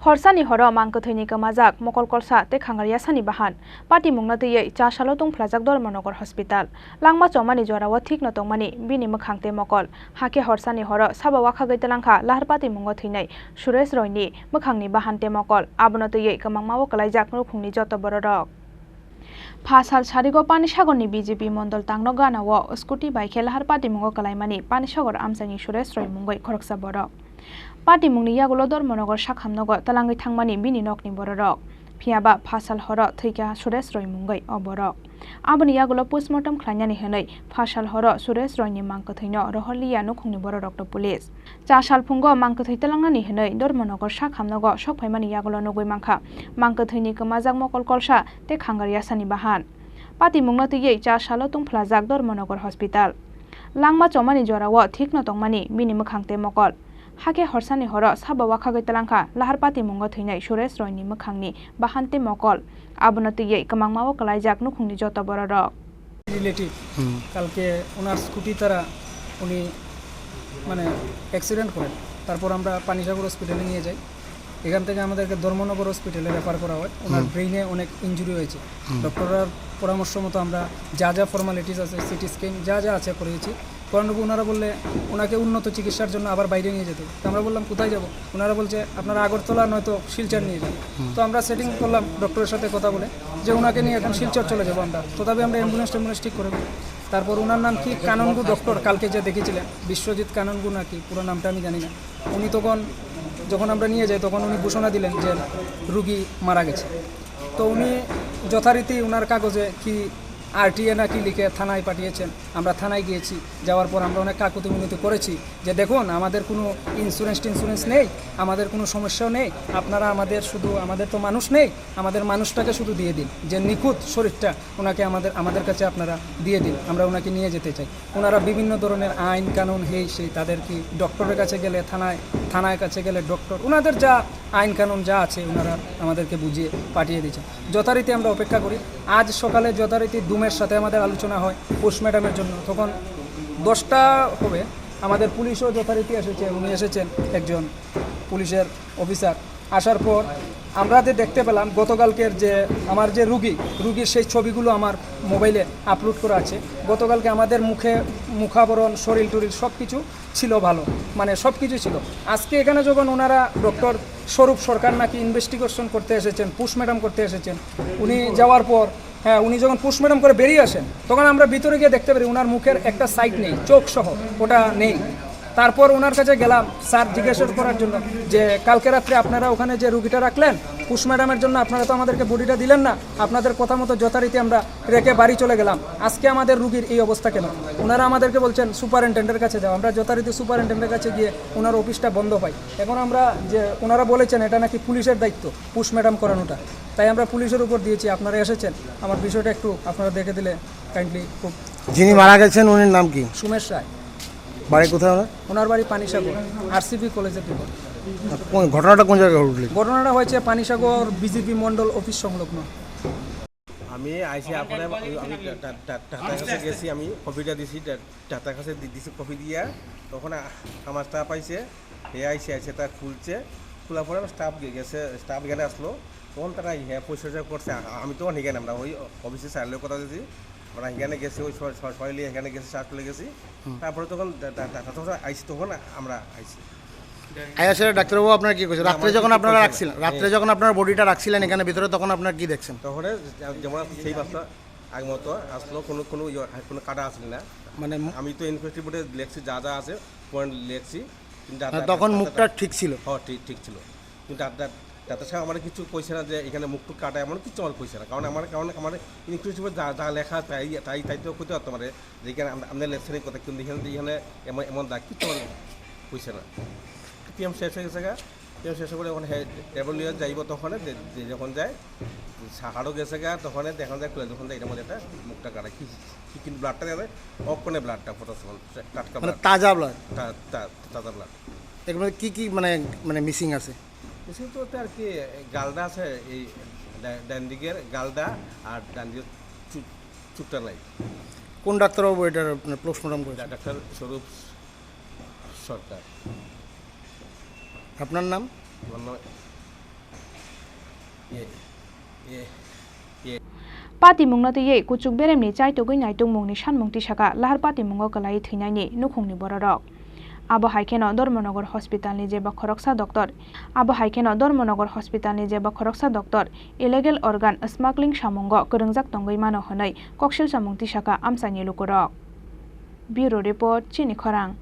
Horsani horo mangkothoini kamajak mokol kolsa te khangaria sani bahan pati mungna tei cha salo tong phlajak Dormonogar hospital langma chomani jorawa thik na tongmani bini mokhangte mokol hake horsani horo sabawa khagai telangkha laharpati mungo thinai Suresh Roy ni mokhangni bahan te mokol abono tei kamangmawo kalaijak nukhungni joto borok Phasal Sarigo Panisagorni BJP Mondol Tangno Ganao Scooty by Laharpati Mungo Kalaimani Panisagor Amsani Suresh Roy Mungoi Khoroksa borok Pati mungni yagulo Dormonogar sakhamnogo talangai thangmani bini nokni borok phiaba phasal horo thika Suresh Roy mungoi oborok aboni yagulo postmortem khlainani henai phasal horo Suresh Roy ni mangkothaino roholiya nukhungni borok to police chasal phungo mangkothai talangnani henai Dormonogar sakhamnogo sokphaimani yagulo nugoi mangkha mangkothaini kamajak mokol kolsa te khangaria sani bahan pati mungna tei chasalo tung phlajak Dormonogar hospital langma chomani jorao thikno tongmani bini mokhangte mokol Hake horsani horo sabawa khagai talangkha laharpati mungo thinai Suresh Roy ni mokhangni bahante mokol abono tei kamangmawo kalaijak nukhungni joto borok relative কালকে ওনার scooty তারা উনি মানে accident করেন তারপর আমরা পানিসাগর হসপিটালে নিয়ে যাই এখান থেকে আমাদেরকে ধর্মনগর হসপিটালে রেফার করা হয় ওনার ব্রেইনে অনেক ইনজুরি হয়েছে ডক্টরের পরামর্শ মতো আমরা যা যা ফর্মালিটিস আছে সিটি স্ক্যান যা যা আছে করিয়েছি করানোর ওনারা বললে ওনাকে উন্নত চিকিৎসার জন্য আবার বাইরে নিয়ে যেতে তো আমরা বললাম কোথায় যাব ওনারা বলছে আপনারা আগরতলা নয়তো শিলচর নিয়ে যান তো আমরা সেটিং করলাম ডক্টরের সাথে কথা বলে যে ওনাকে নিয়ে এখন শিলচর চলে যাবো আমরা তথাপি আমরা অ্যাম্বুলেন্স ঠিক করে দেবো তারপর ওনার নাম কি কাননগু ডক্টর কালকে যে দেখেছিলেন বিশ্বজিৎ কাননগু নাকি পুরো নামটা আমি জানি না উনি তখন যখন আমরা নিয়ে যাই তখন উনি ঘোষণা দিলেন যে রুগী মারা গেছে তো উনি যথারীতি ওনার কাগজে কি আরটিএ নাকি লিখে থানায় পাঠিয়েছেন আমরা থানায় গিয়েছি যাওয়ার পর আমরা অনেক কাকুতি মিনতি করেছি যে দেখুন আমাদের কোনো ইন্স্যুরেন্স নেই আমাদের কোনো সমস্যাও নেই আপনারা আমাদের তো মানুষ নেই আমাদের মানুষটাকে শুধু দিয়ে দিন যে নিখুঁত শরীরটা ওনাকে আমাদের কাছে আপনারা দিয়ে দিন আমরা ওনাকে নিয়ে যেতে চাই ওনারা বিভিন্ন ধরনের আইন কানুন সেই তাদের কি ডক্টরের কাছে গেলে থানায় কাছে গেলে ডক্টর ওনাদের যা আইন কানুন যা আছে ওনারা আমাদেরকে বুঝিয়ে পাঠিয়ে দিয়েছেন যথারীতি আমরা অপেক্ষা করি আজ সকালে যথারীতি দুমের সাথে আমাদের আলোচনা হয় পোস্টমর্টমের জন্য তখন 10টা হবে আমাদের পুলিশও যথারীতি এসেছে উনি এসেছেন একজন পুলিশের অফিসার আসার পর আমরা যে দেখতে পেলাম গতকালকের যে আমার যে রুগীর সেই ছবিগুলো আমার মোবাইলে আপলোড করা আছে গতকালকে আমাদের মুখাবরণ শরীর সব কিছু ছিল ভালো মানে সব কিছু ছিল আজকে এখানে যখন ওনারা ডক্টর স্বরূপ সরকার নাকি ইনভেস্টিগেশন করতে এসেছেন পোস্টমর্টম করতে এসেছেন উনি যাওয়ার পর উনি যখন পোস্টমর্টম করে বেরিয়ে আসেন তখন আমরা ভিতরে গিয়ে দেখতে পারি ওনার মুখের একটা সাইড নেই চোখ সহ ওটা নেই তারপর ওনার কাছে গেলাম স্যার জিজ্ঞাসা করার জন্য যে কালকে রাত্রে আপনারা ওখানে যে রুগীটা রাখলেন পোস্টমর্টমের জন্য আপনারা তো আমাদেরকে বডিটা দিলেন না আপনাদের কথা মতো যথারীতি আমরা রেখে বাড়ি চলে গেলাম আজকে আমাদের রুগীর এই অবস্থা কেন ওনারা আমাদেরকে বলছেন সুপারিনটেন্ডেন্টের কাছে যাও আমরা যথারীতি সুপারিনটেন্ডেন্টের কাছে গিয়ে ওনার অফিসটা বন্ধ পাই এখন আমরা যে ওনারা বলেছেন এটা নাকি পুলিশের দায়িত্ব পোস্টমর্টম করানোটা তাই আমরা পুলিশের উপর দিয়েছি আপনারা এসেছেন আমার বিষয়টা একটু আপনারা দেখে দিলে কাইন্ডলি খুব যিনি মারা গেছেন উনি নাম কি সুমেশ রায় বাড়ি কোথায় ওনার বাড়ি পানিসাগর আরসিবি কলেজের ভিতর ঘটনাটা কোন জায়গায় ঘটল ঘটনাটা হয়েছে পানিসাগর বিজেপি মন্ডল অফিস সংলগ্ন আমি আইসি আপনার আমি টাটার কাছে গেছি আমি কপিটা দিছি টাটার কাছে দিছি কপি দিয়া তখন আমার স্টাফ আইসে আইসে তার খোলার পরে স্টাফ এখানে আসলো তখন তারা পরিচর্যা করছে আমি তখন এখানে আমরা ওই অফিসে স্যারের কথা দিয়েছি আমরা এখানে গেছি ওই সবাই এখানে গেছি সার চলে গেছি তারপরে তখন আইসি তখন আমরা আইসি ডাক্তারবাবু আপনার কি করছে রাত্রে যখন আপনারা বডিটা রাখছিলেন এখানে ভিতরে তখন আপনার কি দেখছেন তখন যেমন সেই বাসটা আগে মতো আসলো কোনো কাটা আসলে না মানে আমি তো ইনভেস্টি বোর্ডে লেখছি যা আছে পয়েন্ট লেখছি তখন মুখটা ঠিক ছিল হ্যাঁ ঠিক ছিল কিন্তু ডাক্তার সাহেব আমার কিছু কইছে না যে এখানে মুখটু কাটা এমন কিছু আমার কইছে না কারণ আমার ইনক্লুসিভ যা লেখা তাই তো কইতে পারতো মানে যেখানে আপনার লেখছেন কথা কিন্তু এখানে এমন দাগ কিছু আমার কইছে না পিএম শেষ হয়ে গেছে পিএম শেষ করে যখন টেবল নিয়ে যাইব তখন যখন যায় সাহারও গেছে তখন দেখা যায় খুলে যখন যায় এটার মধ্যে একটা মুখটা কাটা কি কিন্তু ব্লাডটা দেয় অক্ষণে ব্লাডটা ফোটাস টাটকা তাজা ব্লাড তাজা ব্লাড এর মধ্যে কি মানে মিসিং আছে মিসিং তো আর কি গালদা আছে এই ডান দিকের গালদা আর ডান দিকের চুটটা নাই কোন ডাক্তারবাবু এটার পোস্টমর্টম করেছে ডাক্তার স্বরূপ সরকার আপনার নাম আমার নাম Party mungna tiye kuchuk beremni chai togoi naitung mungni sanmung tisaka lahar party mungo kalai thinaini nukhungni bororok abo haikeno Dharmanagar Hospital ni jeba khoroksa doctor abo haikeno Dharmanagar Hospital ni jeba khoroksa doctor illegal organ smuggling samungo korungjak tongoi mano honai koksil samung tisaka amsani lukurok Bureau Report Chini Khorang